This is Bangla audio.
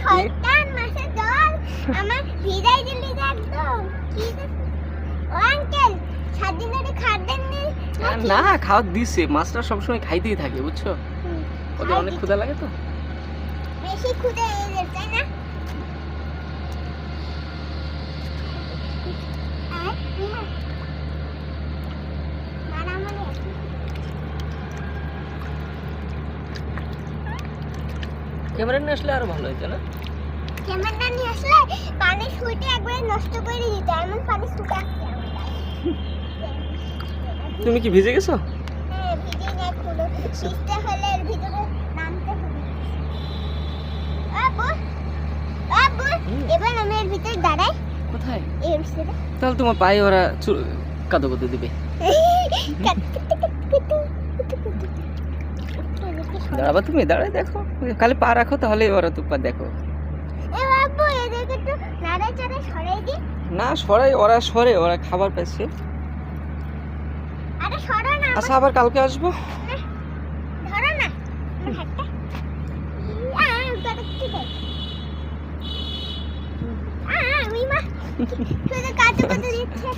শয়তান মাছের দল আমার ভিড়াই দিলি একদম কি ও আঙ্কেল সারাদিন ধরে খাদ্য নেই না খাওয়া দিছে, মাছটা সবসময় খাইতেই থাকে বুঝছো, ওদের অনেক ক্ষুধা লাগে তো। বেশি ক্ষুধা এদের তাই না ক্যামেরা নিয়ে আসলে আরো ভালো হতো না? ক্যামেরা নিয়ে আসলে পানি ছুটে একবারে নষ্ট করে দিতে, এমন পানি ছুটে আসছে আমার গায়ে। তুমি কি ভিজে গেছো? হ্যাঁ ভিজে না খুলো, ভিজতে হলে এর ভিতরে নামতে হবে। আব্বু আব্বু এবার আমি এর ভিতরে দাঁড়াই। কোথায়? এর ভিতরে তাহলে তোমার পায়ে ওরা কাদো কাদো দিবে। দাঁড়াবা তুমি, দাঁড়ায় দেখো, খালি পা রাখো তাহলে ওরা তো পা দেখো। এ বাবু এদেরকে একটু নাড়াচাড়া সরাই দি। না সরাই, ওরা সরে, ওরা খাবার পাচ্ছে। আরে সরো না, আচ্ছা আবার কালকে আসবো। ধরো না আমার হাতটা। আমি মা শুধু কাজু কাজু দিচ্ছে।